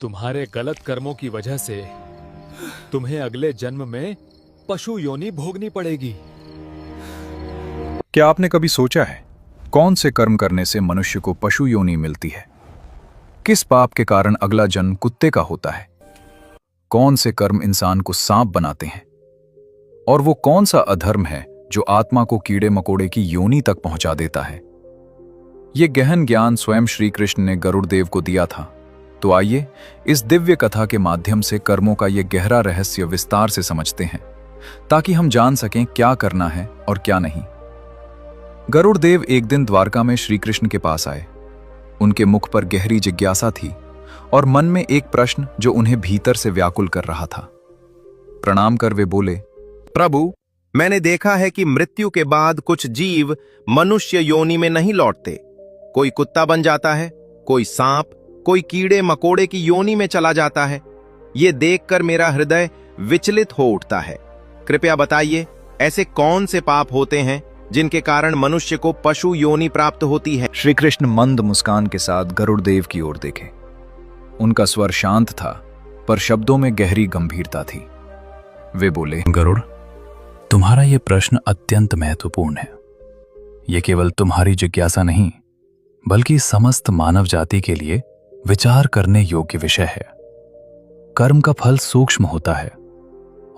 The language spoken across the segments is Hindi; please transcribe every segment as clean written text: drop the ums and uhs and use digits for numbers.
तुम्हारे गलत कर्मों की वजह से तुम्हें अगले जन्म में पशु योनि भोगनी पड़ेगी। क्या आपने कभी सोचा है कौन से कर्म करने से मनुष्य को पशु योनि मिलती है? किस पाप के कारण अगला जन्म कुत्ते का होता है? कौन से कर्म इंसान को सांप बनाते हैं? और वो कौन सा अधर्म है जो आत्मा को कीड़े मकोड़े की योनि तक पहुंचा देता है? ये गहन ज्ञान स्वयं श्री कृष्ण ने गरुड़देव को दिया था। तो आइए इस दिव्य कथा के माध्यम से कर्मों का ये गहरा रहस्य विस्तार से समझते हैं, ताकि हम जान सकें क्या करना है और क्या नहीं। गरुड़देव एक दिन द्वारका में श्री कृष्ण के पास आए। उनके मुख पर गहरी जिज्ञासा थी और मन में एक प्रश्न जो उन्हें भीतर से व्याकुल कर रहा था। प्रणाम कर वे बोले, प्रभु, मैंने देखा है कि मृत्यु के बाद कुछ जीव मनुष्य योनि में नहीं लौटते। कोई कुत्ता बन जाता है, कोई सांप, कोई कीड़े मकोड़े की योनि में चला जाता है। ये देखकर मेरा हृदय विचलित हो उठता है। कृपया बताइए, ऐसे कौन से पाप होते हैं जिनके कारण मनुष्य को पशु योनि प्राप्त होती है? श्री कृष्ण मंद मुस्कान के साथ गरुड़देव की ओर देखे। उनका स्वर शांत था, पर शब्दों में गहरी गंभीरता थी। वे बोले, गरुड़, तुम्हारा यह प्रश्न अत्यंत महत्वपूर्ण है। यह केवल तुम्हारी जिज्ञासा नहीं, बल्कि समस्त मानव जाति के लिए विचार करने योग्य विषय है। कर्म का फल सूक्ष्म होता है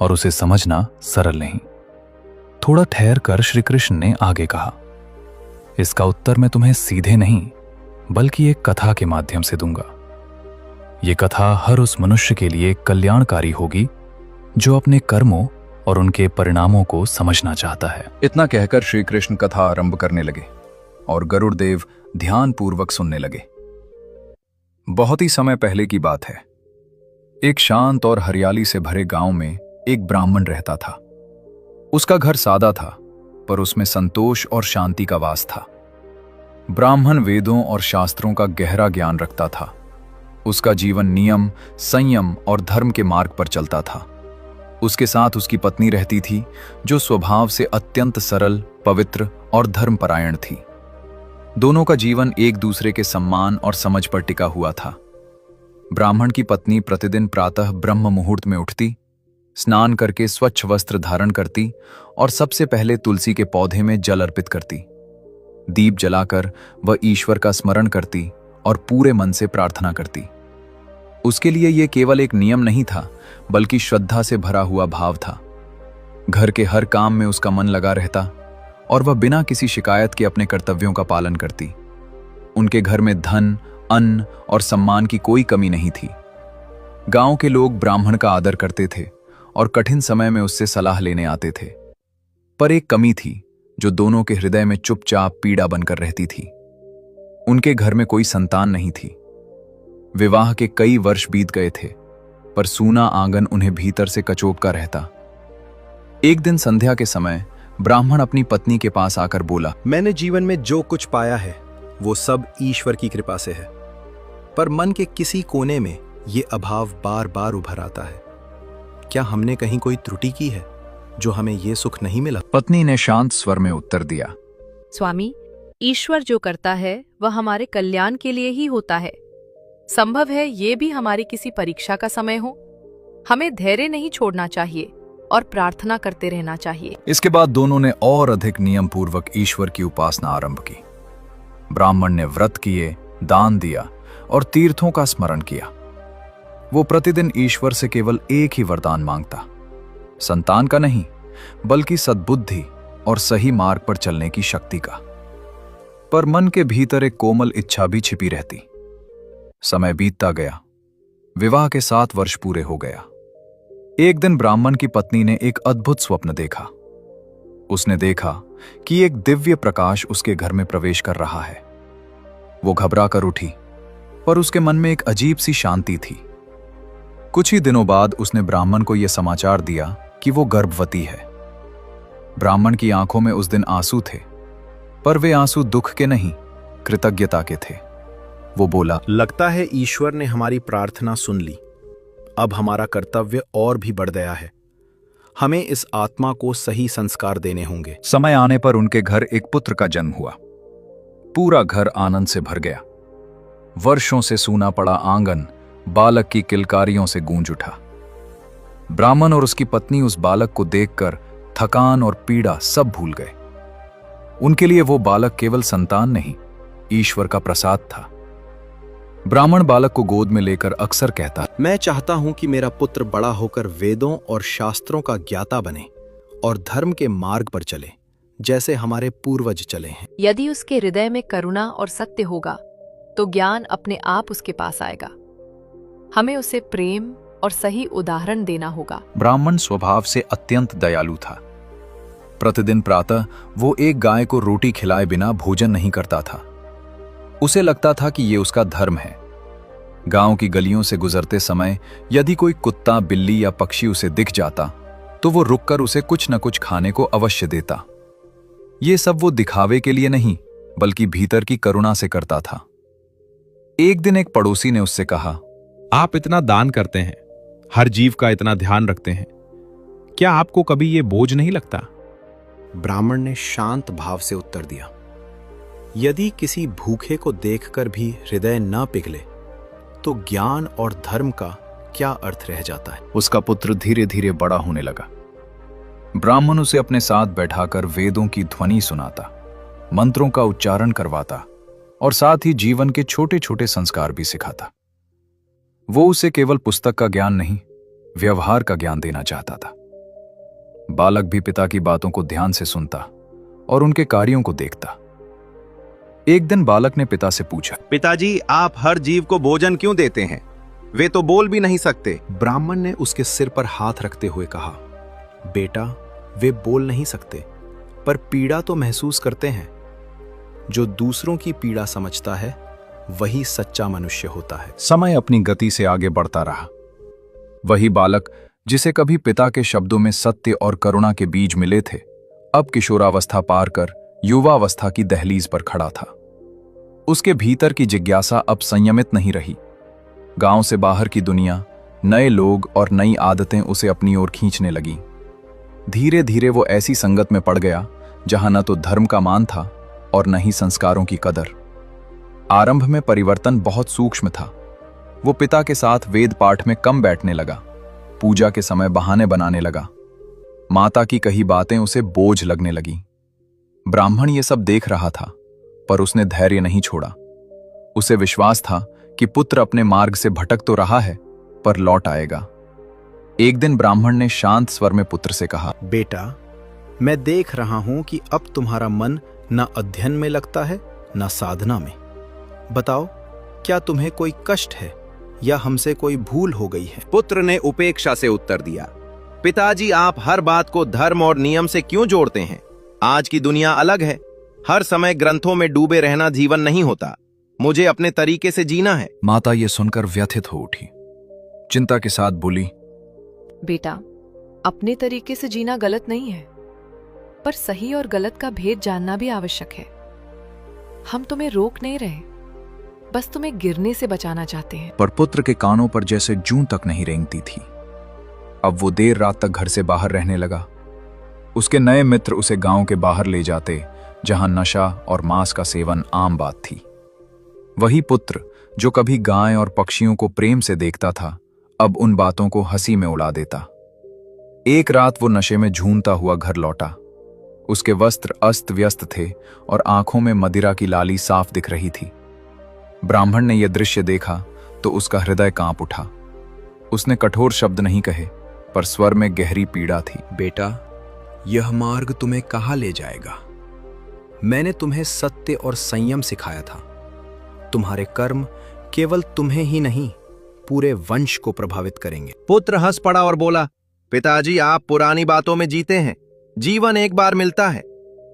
और उसे समझना सरल नहीं। थोड़ा ठहर कर श्री कृष्ण ने आगे कहा, इसका उत्तर मैं तुम्हें सीधे नहीं, बल्कि एक कथा के माध्यम से दूंगा। यह कथा हर उस मनुष्य के लिए कल्याणकारी होगी जो अपने कर्मों और उनके परिणामों को समझना चाहता है। इतना कहकर श्री कृष्ण कथा आरंभ करने लगे और गरुड़देव ध्यानपूर्वक सुनने लगे। बहुत ही समय पहले की बात है। एक शांत और हरियाली से भरे गांव में एक ब्राह्मण रहता था। उसका घर सादा था, पर उसमें संतोष और शांति का वास था। ब्राह्मण वेदों और शास्त्रों का गहरा ज्ञान रखता था। उसका जीवन नियम, संयम और धर्म के मार्ग पर चलता था। उसके साथ उसकी पत्नी रहती थी, जो स्वभाव से अत्यंत सरल, पवित्र और धर्मपरायण थी। दोनों का जीवन एक दूसरे के सम्मान और समझ पर टिका हुआ था। ब्राह्मण की पत्नी प्रतिदिन प्रातः ब्रह्म मुहूर्त में उठती, स्नान करके स्वच्छ वस्त्र धारण करती और सबसे पहले तुलसी के पौधे में जल अर्पित करती। दीप जलाकर वह ईश्वर का स्मरण करती और पूरे मन से प्रार्थना करती। उसके लिए यह केवल एक नियम नहीं था, बल्कि श्रद्धा से भरा हुआ भाव था। घर के हर काम में उसका मन लगा रहता और वह बिना किसी शिकायत के अपने कर्तव्यों का पालन करती। उनके घर में धन, अन्न और सम्मान की कोई कमी नहीं थी। गांव के लोग ब्राह्मण का आदर करते थे और कठिन समय में उससे सलाह लेने आते थे। पर एक कमी थी जो दोनों के हृदय में चुपचाप पीड़ा बनकर रहती थी। उनके घर में कोई संतान नहीं थी। विवाह के कई वर्ष बीत गए थे, पर सूना आंगन उन्हें भीतर से कचोटता रहता। एक दिन संध्या के समय ब्राह्मण अपनी पत्नी के पास आकर बोला, मैंने जीवन में जो कुछ पाया है वो सब ईश्वर की कृपा से है, पर मन के किसी कोने में ये अभाव बार बार उभर आता है। क्या हमने कहीं कोई त्रुटि की है जो हमें ये सुख नहीं मिला? पत्नी ने शांत स्वर में उत्तर दिया, स्वामी, ईश्वर जो करता है वह हमारे कल्याण के लिए ही होता है। संभव है ये भी हमारी किसी परीक्षा का समय हो। हमें धैर्य नहीं छोड़ना चाहिए और प्रार्थना करते रहना चाहिए। इसके बाद दोनों ने और अधिक नियम पूर्वक ईश्वर की उपासना आरंभ की। ब्राह्मण ने व्रत किए, दान दिया और तीर्थों का स्मरण किया। वो प्रतिदिन ईश्वर से केवल एक ही वरदान मांगता, संतान का नहीं, बल्कि सद्बुद्धि और सही मार्ग पर चलने की शक्ति का। पर मन के भीतर एक कोमल इच्छा भी छिपी रहती। समय बीतता गया। विवाह के 7 वर्ष पूरे हो गया। एक दिन ब्राह्मण की पत्नी ने एक अद्भुत स्वप्न देखा। उसने देखा कि एक दिव्य प्रकाश उसके घर में प्रवेश कर रहा है। वो घबरा कर उठी, पर उसके मन में एक अजीब सी शांति थी। कुछ ही दिनों बाद उसने ब्राह्मण को यह समाचार दिया कि वो गर्भवती है। ब्राह्मण की आंखों में उस दिन आंसू थे, पर वे आंसू दुख के नहीं, कृतज्ञता के थे। वो बोला, लगता है ईश्वर ने हमारी प्रार्थना सुन ली। अब हमारा कर्तव्य और भी बढ़ गया है। हमें इस आत्मा को सही संस्कार देने होंगे। समय आने पर उनके घर एक पुत्र का जन्म हुआ। पूरा घर आनंद से भर गया। वर्षों से सूना पड़ा आंगन बालक की किलकारियों से गूंज उठा। ब्राह्मण और उसकी पत्नी उस बालक को देखकर थकान और पीड़ा सब भूल गए। उनके लिए वो बालक केवल संतान नहीं, ईश्वर का प्रसाद था। ब्राह्मण बालक को गोद में लेकर अक्सर कहता, मैं चाहता हूं कि मेरा पुत्र बड़ा होकर वेदों और शास्त्रों का ज्ञाता बने और धर्म के मार्ग पर चले, जैसे हमारे पूर्वज चले हैं। यदि उसके हृदय में करुणा और सत्य होगा तो ज्ञान अपने आप उसके पास आएगा। हमें उसे प्रेम और सही उदाहरण देना होगा। ब्राह्मण स्वभाव से अत्यंत दयालु था। प्रतिदिन प्रातः वो एक गाय को रोटी खिलाए बिना भोजन नहीं करता था। उसे लगता था कि ये उसका धर्म है। गांव की गलियों से गुजरते समय यदि कोई कुत्ता, बिल्ली या पक्षी उसे दिख जाता तो वो रुककर उसे कुछ न कुछ खाने को अवश्य देता। ये सब वो दिखावे के लिए नहीं, बल्कि भीतर की करुणा से करता था। एक दिन एक पड़ोसी ने उससे कहा, आप इतना दान करते हैं, हर जीव का इतना ध्यान रखते हैं, क्या आपको कभी ये बोझ नहीं लगता? ब्राह्मण ने शांत भाव से उत्तर दिया, यदि किसी भूखे को देखकर भी हृदय न पिघले तो ज्ञान और धर्म का क्या अर्थ रह जाता है। उसका पुत्र धीरे धीरे बड़ा होने लगा। ब्राह्मण उसे अपने साथ बैठाकर वेदों की ध्वनि सुनाता, मंत्रों का उच्चारण करवाता और साथ ही जीवन के छोटे छोटे संस्कार भी सिखाता। वो उसे केवल पुस्तक का ज्ञान नहीं, व्यवहार का ज्ञान देना चाहता था। बालक भी पिता की बातों को ध्यान से सुनता और उनके कार्यों को देखता। एक दिन बालक ने पिता से पूछा, पिताजी, आप हर जीव को भोजन क्यों देते हैं? वे तो बोल भी नहीं सकते। ब्राह्मण ने उसके सिर पर हाथ रखते हुए कहा, बेटा, वे बोल नहीं सकते, पर पीड़ा तो महसूस करते हैं। जो दूसरों की पीड़ा समझता है वही सच्चा मनुष्य होता है। समय अपनी गति से आगे बढ़ता रहा। वही बालक जिसे कभी पिता के शब्दों में सत्य और करुणा के बीज मिले थे, अब किशोरावस्था पार कर युवावस्था की दहलीज पर खड़ा था। उसके भीतर की जिज्ञासा अब संयमित नहीं रही। गांव से बाहर की दुनिया, नए लोग और नई आदतें उसे अपनी ओर खींचने लगीं। धीरे धीरे वो ऐसी संगत में पड़ गया जहां न तो धर्म का मान था और न ही संस्कारों की कदर। आरंभ में परिवर्तन बहुत सूक्ष्म था। वो पिता के साथ वेद पाठ में कम बैठने लगा, पूजा के समय बहाने बनाने लगा, माता की कही बातें उसे बोझ लगने लगीं। ब्राह्मण ये सब देख रहा था, पर उसने धैर्य नहीं छोड़ा। उसे विश्वास था कि पुत्र अपने मार्ग से भटक तो रहा है, पर लौट आएगा। एक दिन ब्राह्मण ने शांत स्वर में पुत्र से कहा, बेटा, मैं देख रहा हूं कि अब तुम्हारा मन न अध्ययन में लगता है न साधना में। बताओ, क्या तुम्हें कोई कष्ट है या हमसे कोई भूल हो गई है? पुत्र ने उपेक्षा से उत्तर दिया, पिताजी, आप हर बात को धर्म और नियम से क्यों जोड़ते हैं? आज की दुनिया अलग है। हर समय ग्रंथों में डूबे रहना जीवन नहीं होता। मुझे अपने तरीके से जीना है। माता ये सुनकर व्यथित हो उठी। चिंता के साथ बोली, बेटा, अपने तरीके से जीना गलत नहीं है, पर सही और गलत का भेद जानना भी आवश्यक है। हम तुम्हें रोक नहीं रहे, बस तुम्हें गिरने से बचाना चाहते हैं। पर पुत्र के कानों पर जैसे जूं तक नहीं रेंगती थी। अब वो देर रात तक घर से बाहर रहने लगा। उसके नए मित्र उसे गांव के बाहर ले जाते, जहां नशा और मांस का सेवन आम बात थी। वही पुत्र जो कभी गाय और पक्षियों को प्रेम से देखता था, अब उन बातों को हंसी में उड़ा देता। एक रात वो नशे में झूमता हुआ घर लौटा। उसके वस्त्र अस्त व्यस्त थे और आंखों में मदिरा की लाली साफ दिख रही थी। ब्राह्मण ने यह दृश्य देखा तो उसका हृदय कांप उठा। उसने कठोर शब्द नहीं कहे, पर स्वर में गहरी पीड़ा थी। बेटा, यह मार्ग तुम्हें कहाँ ले जाएगा? मैंने तुम्हें सत्य और संयम सिखाया था। तुम्हारे कर्म केवल तुम्हें ही नहीं, पूरे वंश को प्रभावित करेंगे। पुत्र हंस पड़ा और बोला, पिताजी, आप पुरानी बातों में जीते हैं। जीवन एक बार मिलता है।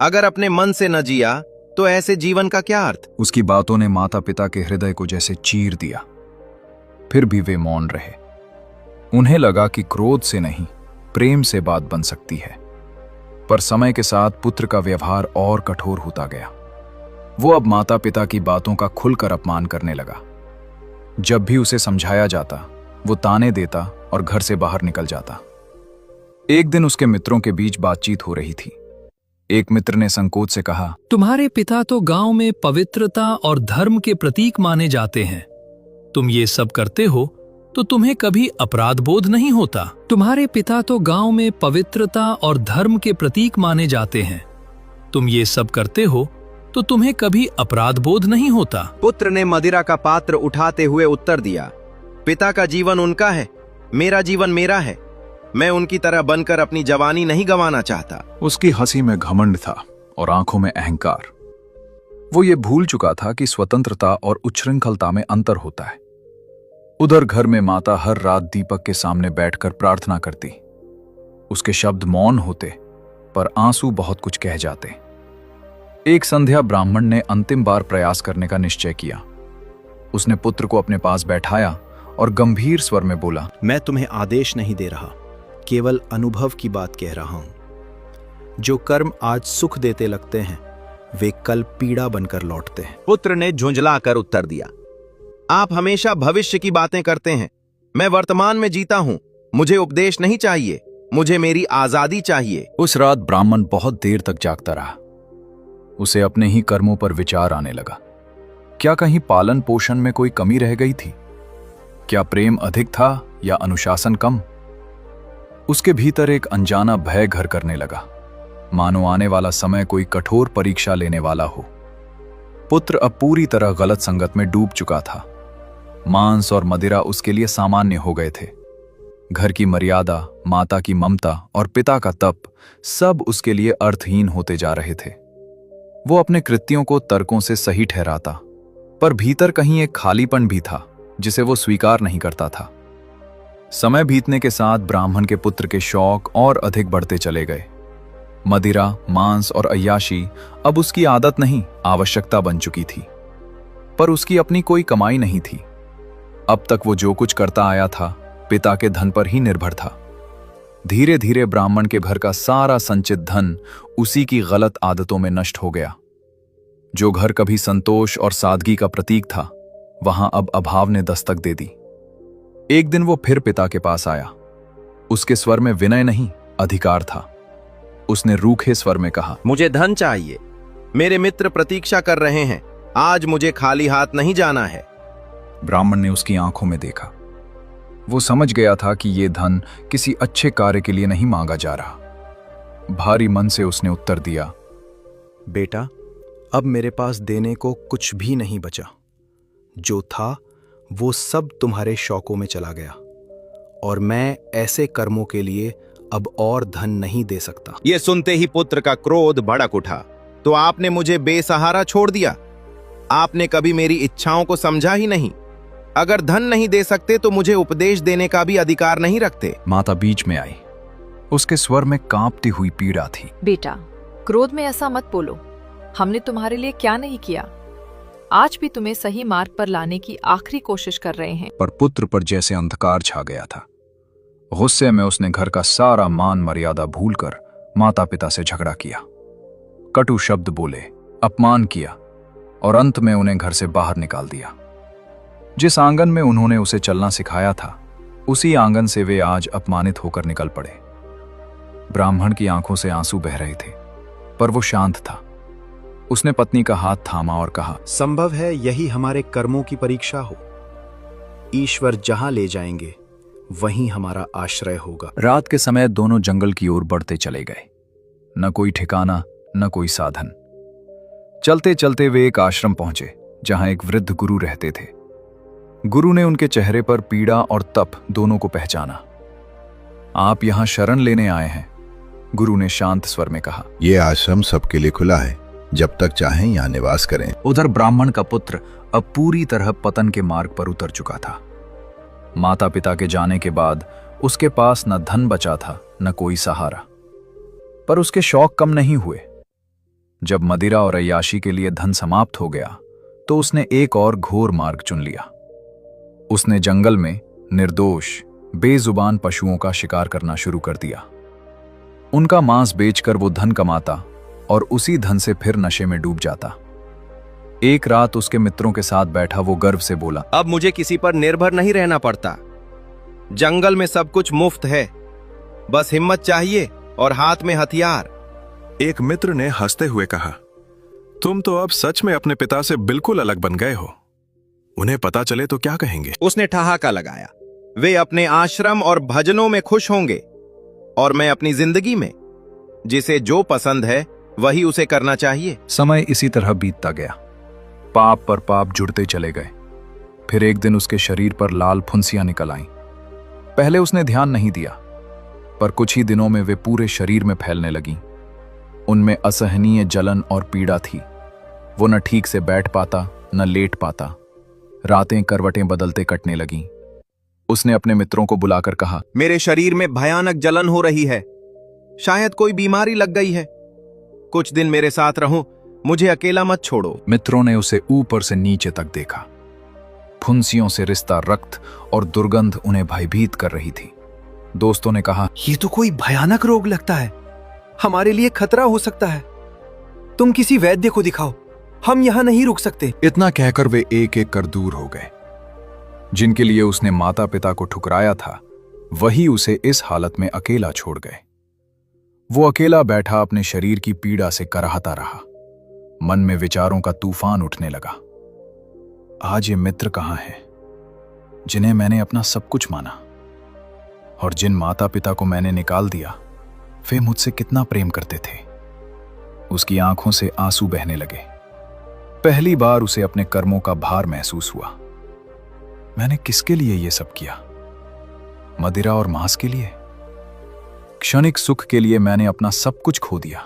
अगर अपने मन से न जिया तो ऐसे जीवन का क्या अर्थ? उसकी बातों ने माता पिता के हृदय को जैसे चीर दिया। फिर भी वे मौन रहे। उन्हें लगा कि क्रोध से नहीं, प्रेम से बात बन सकती है। पर समय के साथ पुत्र का व्यवहार और कठोर होता गया। वो अब माता पिता की बातों का खुलकर अपमान करने लगा। जब भी उसे समझाया जाता, वो ताने देता और घर से बाहर निकल जाता। एक दिन उसके मित्रों के बीच बातचीत हो रही थी। एक मित्र ने संकोच से कहा, तुम्हारे पिता तो गांव में पवित्रता और धर्म के प्रतीक माने जाते हैं। तुम ये सब करते हो तो तुम्हें कभी अपराध बोध नहीं होता। तुम्हारे पिता तो गांव में पवित्रता और धर्म के प्रतीक माने जाते हैं। तुम ये सब करते हो तो तुम्हें कभी अपराध बोध नहीं होता। पुत्र ने मदिरा का पात्र उठाते हुए उत्तर दिया, पिता का जीवन उनका है, मेरा जीवन मेरा है। मैं उनकी तरह बनकर अपनी जवानी नहीं गंवाना चाहता। उसकी हंसी में घमंड था और आंखों में अहंकार। वो ये भूल चुका था कि स्वतंत्रता और उच्छृंखलता में अंतर होता है। उधर घर में माता हर रात दीपक के सामने बैठकर प्रार्थना करती। उसके शब्द मौन होते, पर आंसू बहुत कुछ कह जाते। एक संध्या ब्राह्मण ने अंतिम बार प्रयास करने का निश्चय किया। उसने पुत्र को अपने पास बैठाया और गंभीर स्वर में बोला, मैं तुम्हें आदेश नहीं दे रहा, केवल अनुभव की बात कह रहा हूं। जो कर्म आज सुख देते लगते हैं वे कल पीड़ा बनकर लौटते हैं। पुत्र ने झुंझला कर उत्तर दिया, आप हमेशा भविष्य की बातें करते हैं। मैं वर्तमान में जीता हूं। मुझे उपदेश नहीं चाहिए, मुझे मेरी आजादी चाहिए। उस रात ब्राह्मण बहुत देर तक जागता रहा। उसे अपने ही कर्मों पर विचार आने लगा। क्या कहीं पालन पोषण में कोई कमी रह गई थी? क्या प्रेम अधिक था या अनुशासन कम? उसके भीतर एक अनजाना भय घर करने लगा, मानो आने वाला समय कोई कठोर परीक्षा लेने वाला हो। पुत्र अब पूरी तरह गलत संगत में डूब चुका था। मांस और मदिरा उसके लिए सामान्य हो गए थे। घर की मर्यादा, माता की ममता और पिता का तप सब उसके लिए अर्थहीन होते जा रहे थे। वो अपने कृत्यों को तर्कों से सही ठहराता, पर भीतर कहीं एक खालीपन भी था जिसे वो स्वीकार नहीं करता था। समय बीतने के साथ ब्राह्मण के पुत्र के शौक और अधिक बढ़ते चले गए। मदिरा, मांस और अय्याशी अब उसकी आदत नहीं, आवश्यकता बन चुकी थी। पर उसकी अपनी कोई कमाई नहीं थी। अब तक वो जो कुछ करता आया था पिता के धन पर ही निर्भर था। धीरे धीरे ब्राह्मण के घर का सारा संचित धन उसी की गलत आदतों में नष्ट हो गया। जो घर कभी संतोष और सादगी का प्रतीक था, वहां अब अभाव ने दस्तक दे दी। एक दिन वो फिर पिता के पास आया। उसके स्वर में विनय नहीं, अधिकार था। उसने रूखे स्वर में कहा, मुझे धन चाहिए। मेरे मित्र प्रतीक्षा कर रहे हैं। आज मुझे खाली हाथ नहीं जाना है। ब्राह्मण ने उसकी आंखों में देखा। वो समझ गया था कि ये धन किसी अच्छे कार्य के लिए नहीं मांगा जा रहा। भारी मन से उसने उत्तर दिया, बेटा, अब मेरे पास देने को कुछ भी नहीं बचा। जो था वो सब तुम्हारे शौकों में चला गया, और मैं ऐसे कर्मों के लिए अब और धन नहीं दे सकता। ये सुनते ही पुत्र का क्रोध भड़क उठा। तो आपने मुझे बेसहारा छोड़ दिया। आपने कभी मेरी इच्छाओं को समझा ही नहीं। अगर धन नहीं दे सकते तो मुझे उपदेश देने का भी अधिकार नहीं रखते। माता बीच में आई। उसके स्वर में कांपती हुई पीड़ा थी। बेटा, क्रोध में ऐसा मत बोलो। हमने तुम्हारे लिए क्या नहीं किया। आज भी तुम्हें सही मार्ग पर लाने की आखिरी कोशिश कर रहे हैं। पर पुत्र पर जैसे अंधकार छा गया था। गुस्से में उसने घर का सारा मान मर्यादा भूलकर माता पिता से झगड़ा किया। कटु शब्द बोले, अपमान किया और अंत में उन्हें घर से बाहर निकाल दिया। जिस आंगन में उन्होंने उसे चलना सिखाया था, उसी आंगन से वे आज अपमानित होकर निकल पड़े। ब्राह्मण की आंखों से आंसू बह रहे थे, पर वो शांत था। उसने पत्नी का हाथ थामा और कहा, संभव है यही हमारे कर्मों की परीक्षा हो। ईश्वर जहां ले जाएंगे वहीं हमारा आश्रय होगा। रात के समय दोनों जंगल की ओर बढ़ते चले गए। न कोई ठिकाना, न कोई साधन। चलते चलते वे एक आश्रम पहुंचे जहां एक वृद्ध गुरु रहते थे। गुरु ने उनके चेहरे पर पीड़ा और तप दोनों को पहचाना। आप यहां शरण लेने आए हैं, गुरु ने शांत स्वर में कहा। यह आश्रम सबके लिए खुला है, जब तक चाहें यहां निवास करें। उधर ब्राह्मण का पुत्र अब पूरी तरह पतन के मार्ग पर उतर चुका था। माता पिता के जाने के बाद उसके पास न धन बचा था, न कोई सहारा। पर उसके शौक कम नहीं हुए। जब मदिरा और अय्याशी के लिए धन समाप्त हो गया, तो उसने एक और घोर मार्ग चुन लिया। उसने जंगल में निर्दोष, बेजुबान पशुओं का शिकार करना शुरू कर दिया। उनका मांस बेचकर वो धन कमाता और उसी धन से फिर नशे में डूब जाता। एक रात उसके मित्रों के साथ बैठा वो गर्व से बोला, अब मुझे किसी पर निर्भर नहीं रहना पड़ता। जंगल में सब कुछ मुफ्त है, बस हिम्मत चाहिए और हाथ में हथियार। एक मित्र ने हंसते हुए कहा, तुम तो अब सच में अपने पिता से बिल्कुल अलग बन गए हो। उन्हें पता चले तो क्या कहेंगे? उसने ठहाका लगाया, वे अपने आश्रम और भजनों में खुश होंगे, और मैं अपनी जिंदगी में जिसे जो पसंद है वही उसे करना चाहिए। समय इसी तरह बीतता गया। पाप पर पाप जुड़ते चले गए। फिर एक दिन उसके शरीर पर लाल फुंसियां निकल आईं। पहले उसने ध्यान नहीं दिया, पर कुछ ही दिनों में वे पूरे शरीर में फैलने लगीं। उनमें असहनीय जलन और पीड़ा थी। वो न ठीक से बैठ पाता न लेट पाता। रातें करवटें बदलते कटने लगीं। उसने अपने मित्रों को बुलाकर कहा, मेरे शरीर में भयानक जलन हो रही है, शायद कोई बीमारी लग गई है। कुछ दिन मेरे साथ रहो, मुझे अकेला मत छोड़ो। मित्रों ने उसे ऊपर से नीचे तक देखा। फुंसियों से रिश्ता रक्त और दुर्गंध उन्हें भयभीत कर रही थी। दोस्तों ने कहा, ये तो कोई भयानक रोग लगता है, हमारे लिए खतरा हो सकता है। तुम किसी वैद्य को दिखाओ, हम यहां नहीं रुक सकते। इतना कहकर वे एक एक कर दूर हो गए। जिनके लिए उसने माता पिता को ठुकराया था, वही उसे इस हालत में अकेला छोड़ गए। वो अकेला बैठा अपने शरीर की पीड़ा से कराहता रहा। मन में विचारों का तूफान उठने लगा। आज ये मित्र कहां हैं, जिन्हें मैंने अपना सब कुछ माना, और जिन माता पिता को मैंने निकाल दिया, वे मुझसे कितना प्रेम करते थे। उसकी आंखों से आंसू बहने लगे। पहली बार उसे अपने कर्मों का भार महसूस हुआ। मैंने किसके लिए यह सब किया? मदिरा और मांस के लिए? क्षणिक सुख के लिए मैंने अपना सब कुछ खो दिया।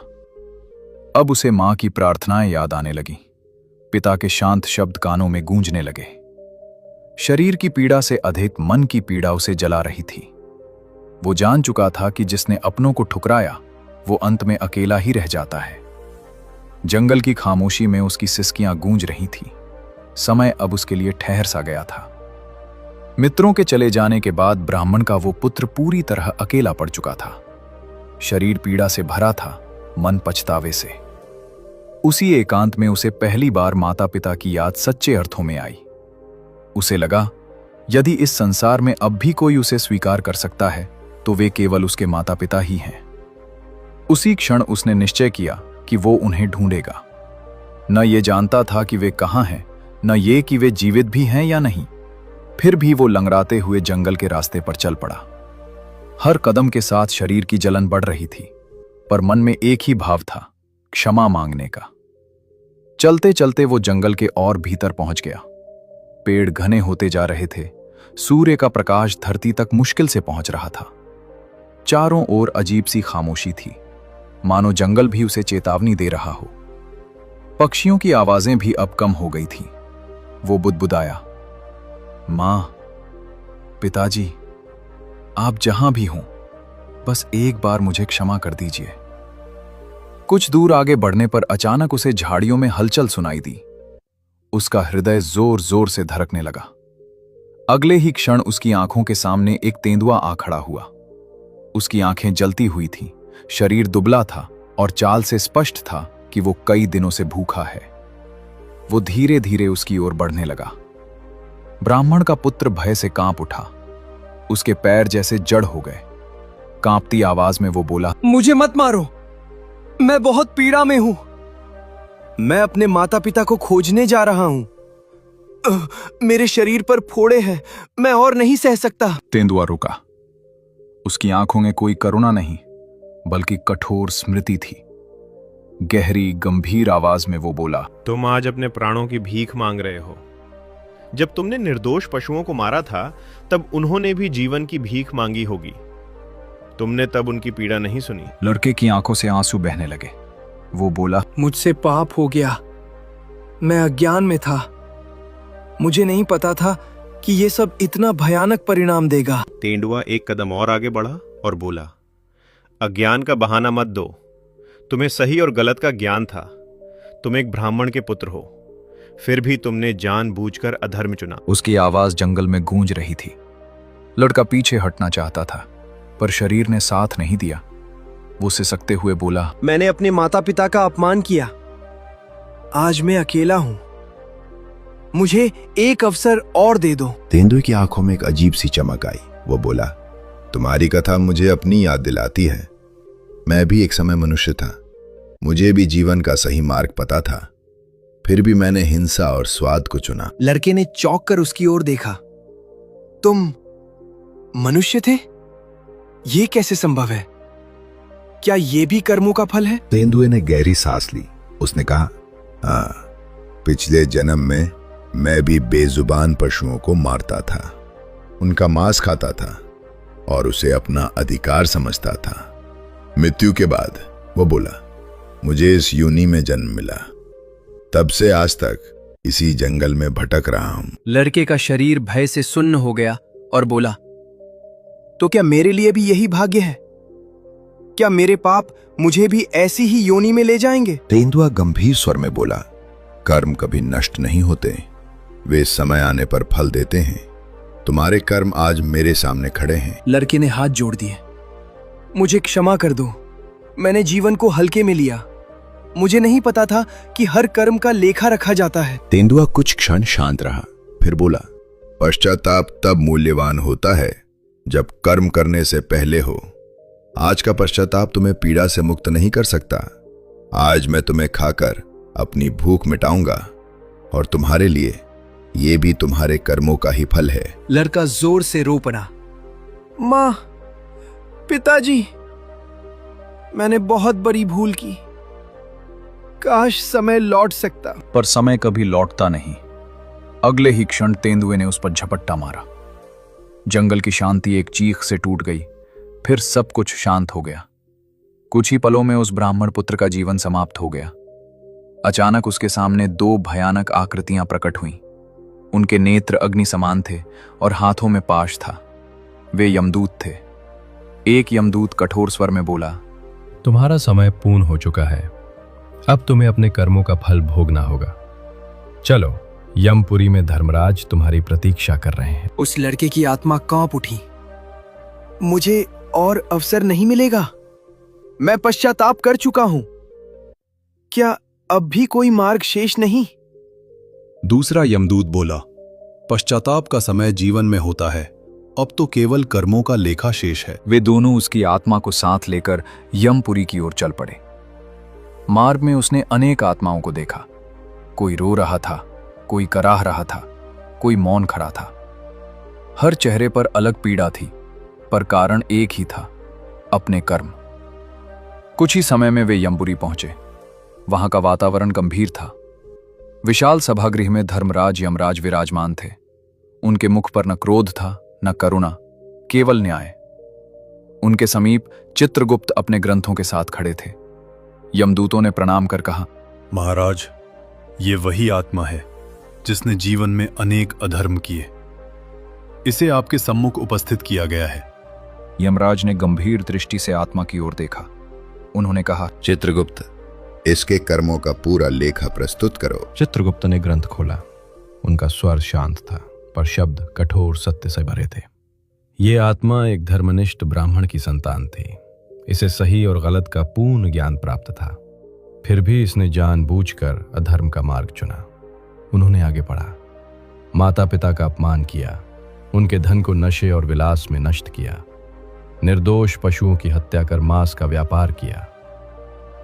अब उसे मां की प्रार्थनाएं याद आने लगीं। पिता के शांत शब्द कानों में गूंजने लगे। शरीर की पीड़ा से अधिक मन की पीड़ा उसे जला रही थी। वो जान चुका था कि जिसने अपनों को ठुकराया, वो अंत में अकेला ही रह जाता है। जंगल की खामोशी में उसकी सिसकियां गूंज रही थी। समय अब उसके लिए ठहर सा गया था। मित्रों के चले जाने के बाद ब्राह्मण का वो पुत्र पूरी तरह अकेला पड़ चुका था। शरीर पीड़ा से भरा था, मन पछतावे से। उसी एकांत में उसे पहली बार माता पिता की याद सच्चे अर्थों में आई। उसे लगा, यदि इस संसार में अब भी कोई उसे स्वीकार कर सकता है, तो वे केवल उसके माता पिता ही हैं। उसी क्षण उसने निश्चय किया कि वो उन्हें ढूंढेगा। न ये जानता था कि वे कहां हैं, न ये कि वे जीवित भी हैं या नहीं। फिर भी वो लंगड़ाते हुए जंगल के रास्ते पर चल पड़ा। हर कदम के साथ शरीर की जलन बढ़ रही थी, पर मन में एक ही भाव था, क्षमा मांगने का। चलते चलते वो जंगल के और भीतर पहुंच गया। पेड़ घने होते जा रहे थे। सूर्य का प्रकाश धरती तक मुश्किल से पहुंच रहा था। चारों ओर अजीब सी खामोशी थी, मानो जंगल भी उसे चेतावनी दे रहा हो। पक्षियों की आवाजें भी अब कम हो गई थीं। वो बुदबुदाया, मां, पिताजी, आप जहां भी हों, बस एक बार मुझे क्षमा कर दीजिए। कुछ दूर आगे बढ़ने पर अचानक उसे झाड़ियों में हलचल सुनाई दी। उसका हृदय जोर जोर से धड़कने लगा। अगले ही क्षण उसकी आंखों के सामने एक तेंदुआ आ खड़ा हुआ। उसकी आंखें जलती हुई थीं, शरीर दुबला था और चाल से स्पष्ट था कि वो कई दिनों से भूखा है। वो धीरे धीरे उसकी ओर बढ़ने लगा। ब्राह्मण का पुत्र भय से कांप उठा। उसके पैर जैसे जड़ हो गए। कांपती आवाज में वो बोला, मुझे मत मारो, मैं बहुत पीड़ा में हूं। मैं अपने माता पिता को खोजने जा रहा हूं। मेरे शरीर पर फोड़े हैं, मैं और नहीं सह सकता। तेंदुआ रुका। उसकी आंखों में कोई करुणा नहीं, बल्कि कठोर स्मृति थी। गहरी गंभीर आवाज में वो बोला, तुम आज अपने प्राणों की भीख मांग रहे हो। जब तुमने निर्दोष पशुओं को मारा था, तब उन्होंने भी जीवन की भीख मांगी होगी। तुमने तब उनकी पीड़ा नहीं सुनी। लड़के की आंखों से आंसू बहने लगे। वो बोला, मुझसे पाप हो गया, मैं अज्ञान में था। मुझे नहीं पता था कि ये सब इतना भयानक परिणाम देगा। तेंदुआ एक कदम और आगे बढ़ा और बोला, अज्ञान का बहाना मत दो। तुम्हें सही और गलत का ज्ञान था। तुम एक ब्राह्मण के पुत्र हो, फिर भी तुमने जानबूझकर अधर्म चुना। उसकी आवाज जंगल में गूंज रही थी। लड़का पीछे हटना चाहता था, पर शरीर ने साथ नहीं दिया। वो सिसकते हुए बोला, मैंने अपने माता पिता का अपमान किया। आज मैं अकेला हूं, मुझे एक अवसर और दे दो। तेंदुए की आंखों में एक अजीब सी चमक आई। वो बोला, तुम्हारी कथा मुझे अपनी याद दिलाती है। मैं भी एक समय मनुष्य था, मुझे भी जीवन का सही मार्ग पता था, फिर भी मैंने हिंसा और स्वाद को चुना। लड़के ने चौंक कर उसकी ओर देखा। मनुष्य थे? ये कैसे संभव है? क्या ये भी कर्मों का फल है? तेंदुए ने गहरी सांस ली। उसने कहा, हाँ, पिछले जन्म में मैं भी बेजुबान पशुओं को मारता था, उनका मांस खाता था और उसे अपना अधिकार समझता था। मृत्यु के बाद वो बोला, मुझे इस योनि में जन्म मिला। तब से आज तक इसी जंगल में भटक रहा हूं। लड़के का शरीर भय से सुन्न हो गया और बोला, तो क्या मेरे लिए भी यही भाग्य है? क्या मेरे पाप मुझे भी ऐसी ही योनि में ले जाएंगे? तेंदुआ गंभीर स्वर में बोला, कर्म कभी नष्ट नहीं होते, वे समय आने पर फल देते हैं। तुम्हारे कर्म आज मेरे सामने खड़े हैं। लड़के ने हाथ जोड़ दिए। मुझे क्षमा कर दो, मैंने जीवन को हल्के में लिया। मुझे नहीं पता था कि हर कर्म का लेखा रखा जाता है। तेंदुआ कुछ क्षण शांत रहा, फिर बोला, पश्चाताप तब मूल्यवान होता है जब कर्म करने से पहले हो। आज का पश्चाताप तुम्हें पीड़ा से मुक्त नहीं कर सकता। आज मैं तुम्हें खाकर अपनी भूख मिटाऊंगा और तुम्हारे लिए ये भी तुम्हारे कर्मों का ही फल है। लड़का जोर से रो पड़ा। माँ, पिताजी, मैंने बहुत बड़ी भूल की। काश समय लौट सकता। पर समय कभी लौटता नहीं। अगले ही क्षण तेंदुए ने उस पर झपट्टा मारा। जंगल की शांति एक चीख से टूट गई। फिर सब कुछ शांत हो गया। कुछ ही पलों में उस ब्राह्मण पुत्र का जीवन समाप्त हो गया। अचानक उसके सामने दो भयानक आकृतियां प्रकट हुईं। उनके नेत्र अग्नि समान थे और हाथों में पाश था। वे यमदूत थे। एक यमदूत कठोर स्वर में बोला, तुम्हारा समय पूर्ण हो चुका है। अब तुम्हें अपने कर्मों का फल भोगना होगा। चलो, यमपुरी में धर्मराज तुम्हारी प्रतीक्षा कर रहे हैं। उस लड़के की आत्मा कांप उठी। मुझे और अवसर नहीं मिलेगा। मैं पश्चाताप कर चुका हूं। क्या अब भी कोई मार्ग शेष नहीं? दूसरा यमदूत बोला, पश्चाताप का समय जीवन में होता है, अब तो केवल कर्मों का लेखा शेष है। वे दोनों उसकी आत्मा को साथ लेकर यमपुरी की ओर चल पड़े। मार्ग में उसने अनेक आत्माओं को देखा। कोई रो रहा था, कोई कराह रहा था, कोई मौन खड़ा था। हर चेहरे पर अलग पीड़ा थी, पर कारण एक ही था, अपने कर्म। कुछ ही समय में वे यमपुरी पहुंचे। वहां का वातावरण गंभीर था। विशाल सभागृह में धर्मराज यमराज विराजमान थे। उनके मुख पर न क्रोध था न करुणा, केवल न्याय। उनके समीप चित्रगुप्त अपने ग्रंथों के साथ खड़े थे। यमदूतों ने प्रणाम कर कहा, महाराज, ये वही आत्मा है जिसने जीवन में अनेक अधर्म किए। इसे आपके सम्मुख उपस्थित किया गया है। यमराज ने गंभीर दृष्टि से आत्मा की ओर देखा। उन्होंने कहा, चित्रगुप्त, इसके कर्मों का पूरा लेखा प्रस्तुत करो। चित्रगुप्त ने ग्रंथ खोला। उनका स्वर शांत था, पर शब्द कठोर सत्य से भरे थे। ये आत्मा एक धर्मनिष्ठ ब्राह्मण की संतान थी। इसे सही और गलत का पूर्ण ज्ञान प्राप्त था। फिर भी इसने जानबूझकर अधर्म का मार्ग चुना। उन्होंने आगे बढ़ा, माता पिता का अपमान किया, उनके धन को नशे और विलास में नष्ट किया, निर्दोष पशुओं की हत्या कर मांस का व्यापार किया।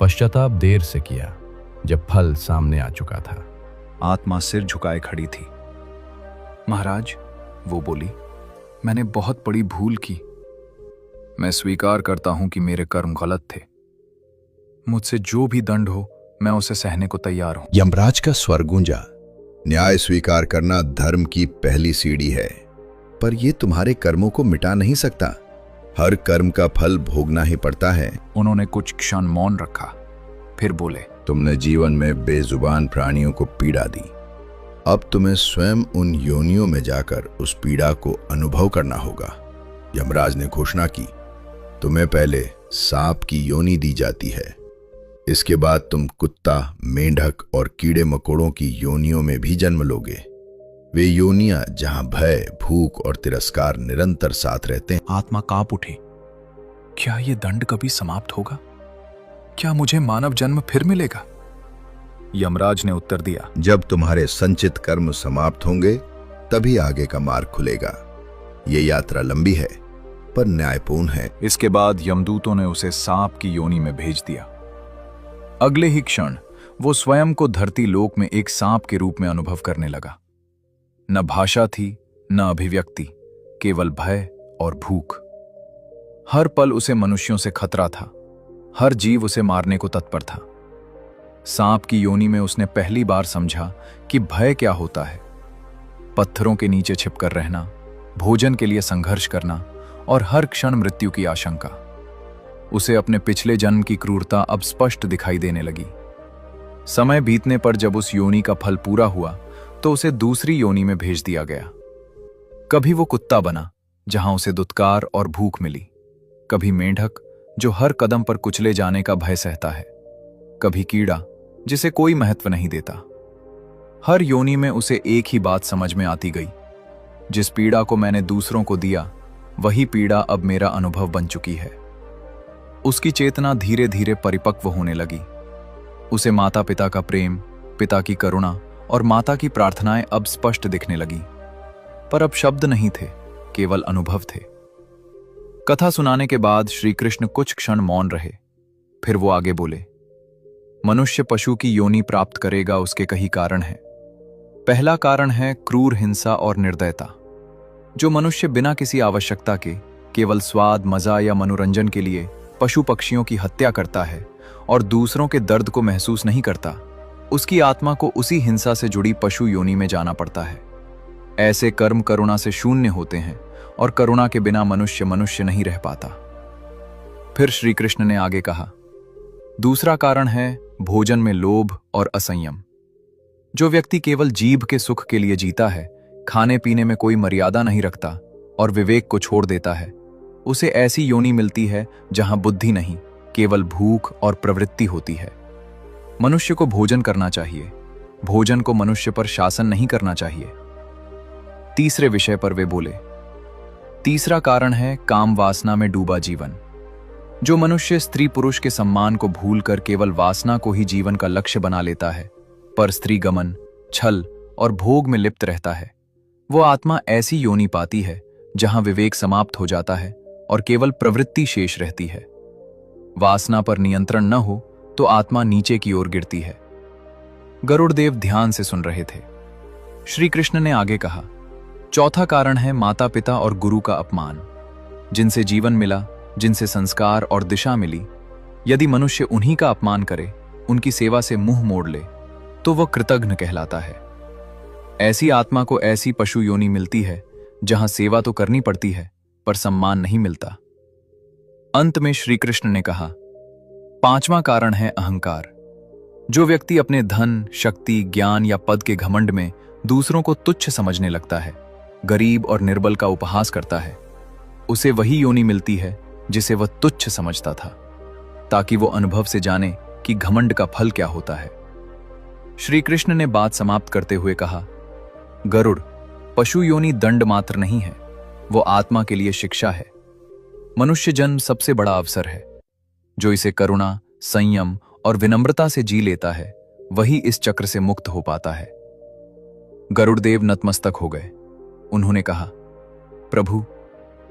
पश्चाताप देर से किया, जब फल सामने आ चुका था। आत्मा सिर झुकाए खड़ी थी। महाराज, वो बोली, मैंने बहुत बड़ी भूल की। मैं स्वीकार करता हूं कि मेरे कर्म गलत थे। मुझसे जो भी दंड हो, मैं उसे सहने को तैयार हूं। यमराज का स्वर गूंजा, न्याय स्वीकार करना धर्म की पहली सीढ़ी है, पर यह तुम्हारे कर्मों को मिटा नहीं सकता। हर कर्म का फल भोगना ही पड़ता है। उन्होंने कुछ क्षण मौन रखा, फिर बोले, तुमने जीवन में बेजुबान प्राणियों को पीड़ा दी। अब तुम्हें स्वयं उन योनियों में जाकर उस पीड़ा को अनुभव करना होगा। यमराज ने घोषणा की, तुम्हें पहले सांप की योनि दी जाती है। इसके बाद तुम कुत्ता, मेंढक और कीड़े मकोड़ों की योनियों में भी जन्म लोगे। वे योनियां जहां भय, भूख और तिरस्कार निरंतर साथ रहते हैं। आत्मा कांप उठी। क्या ये दंड कभी समाप्त होगा? क्या मुझे मानव जन्म फिर मिलेगा? यमराज ने उत्तर दिया, जब तुम्हारे संचित कर्म समाप्त होंगे, तभी आगे का मार्ग खुलेगा। ये यात्रा लंबी है, पर न्यायपूर्ण है। इसके बाद यमदूतों ने उसे सांप की योनि में भेज दिया। अगले ही क्षण वो स्वयं को धरती लोक में एक सांप के रूप में अनुभव करने लगा। न भाषा थी, न अभिव्यक्ति, केवल भय और भूख। हर पल उसे मनुष्यों से खतरा था, हर जीव उसे मारने को तत्पर था। सांप की योनि में उसने पहली बार समझा कि भय क्या होता है। पत्थरों के नीचे छिपकर रहना, भोजन के लिए संघर्ष करना और हर क्षण मृत्यु की आशंका। उसे अपने पिछले जन्म की क्रूरता अब स्पष्ट दिखाई देने लगी। समय बीतने पर जब उस योनि का फल पूरा हुआ तो उसे दूसरी योनि में भेज दिया गया। कभी वो कुत्ता बना, जहां उसे दुत्कार और भूख मिली। कभी मेंढक, जो हर कदम पर कुचले जाने का भय सहता है। कभी कीड़ा, जिसे कोई महत्व नहीं देता। हर योनि में उसे एक ही बात समझ में आती गई, जिस पीड़ा को मैंने दूसरों को दिया, वही पीड़ा अब मेरा अनुभव बन चुकी है। उसकी चेतना धीरे धीरे परिपक्व होने लगी। उसे माता पिता का प्रेम, पिता की करुणा और माता की प्रार्थनाएं अब स्पष्ट दिखने लगी। पर अब शब्द नहीं थे, केवल अनुभव थे। कथा सुनाने के बाद श्री कृष्ण कुछ क्षण मौन रहे। फिर वो आगे बोले, मनुष्य पशु की योनि प्राप्त करेगा, उसके कई कारण हैं। पहला कारण है क्रूर हिंसा और निर्दयता। जो मनुष्य बिना किसी आवश्यकता के, केवल स्वाद, मजा या मनोरंजन के लिए पशु पक्षियों की हत्या करता है और दूसरों के दर्द को महसूस नहीं करता, उसकी आत्मा को उसी हिंसा से जुड़ी पशु योनि में जाना पड़ता है। ऐसे कर्म करुणा से शून्य होते हैं और करुणा के बिना मनुष्य मनुष्य नहीं रह पाता। फिर श्री कृष्ण ने आगे कहा, दूसरा कारण है भोजन में लोभ और असंयम। जो व्यक्ति केवल जीभ के सुख के लिए जीता है, खाने पीने में कोई मर्यादा नहीं रखता और विवेक को छोड़ देता है, उसे ऐसी योनि मिलती है जहां बुद्धि नहीं, केवल भूख और प्रवृत्ति होती है। मनुष्य को भोजन करना चाहिए, भोजन को मनुष्य पर शासन नहीं करना चाहिए। तीसरे विषय पर वे बोले, तीसरा कारण है काम वासना में डूबा जीवन। जो मनुष्य स्त्री पुरुष के सम्मान को भूलकर केवल वासना को ही जीवन का लक्ष्य बना लेता है, पर स्त्री गमन, छल और भोग में लिप्त रहता है, वो आत्मा ऐसी योनि पाती है जहां विवेक समाप्त हो जाता है और केवल प्रवृत्ति शेष रहती है। वासना पर नियंत्रण न हो तो आत्मा नीचे की ओर गिरती है। गरुड़देव ध्यान से सुन रहे थे। श्री कृष्ण ने आगे कहा, चौथा कारण है माता पिता और गुरु का अपमान। जिनसे जीवन मिला, जिनसे संस्कार और दिशा मिली, यदि मनुष्य उन्हीं का अपमान करे, उनकी सेवा से मुंह मोड़ ले, तो वह कृतघ्न कहलाता है। ऐसी आत्मा को ऐसी पशु योनि मिलती है जहां सेवा तो करनी पड़ती है पर सम्मान नहीं मिलता। अंत में श्री कृष्ण ने कहा, पांचवा कारण है अहंकार। जो व्यक्ति अपने धन, शक्ति, ज्ञान या पद के घमंड में दूसरों को तुच्छ समझने लगता है, गरीब और निर्बल का उपहास करता है, उसे वही योनि मिलती है जिसे वह तुच्छ समझता था, ताकि वो अनुभव से जाने कि घमंड का फल क्या होता है। श्री कृष्ण ने बात समाप्त करते हुए कहा, गरुड़, पशु योनि दंड मात्र नहीं है, वो आत्मा के लिए शिक्षा है। मनुष्य जन्म सबसे बड़ा अवसर है। जो इसे करुणा, संयम और विनम्रता से जी लेता है, वही इस चक्र से मुक्त हो पाता है। गरुड़देव नतमस्तक हो गए। उन्होंने कहा, प्रभु,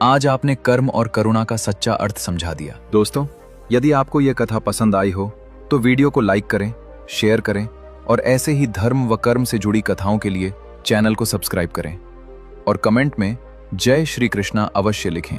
आज आपने कर्म और करुणा का सच्चा अर्थ समझा दिया। दोस्तों, यदि आपको यह कथा पसंद आई हो तो वीडियो को लाइक करें, शेयर करें और ऐसे ही धर्म व कर्म से जुड़ी कथाओं के लिए चैनल को सब्सक्राइब करें और कमेंट में जय श्री कृष्णा अवश्य लिखें।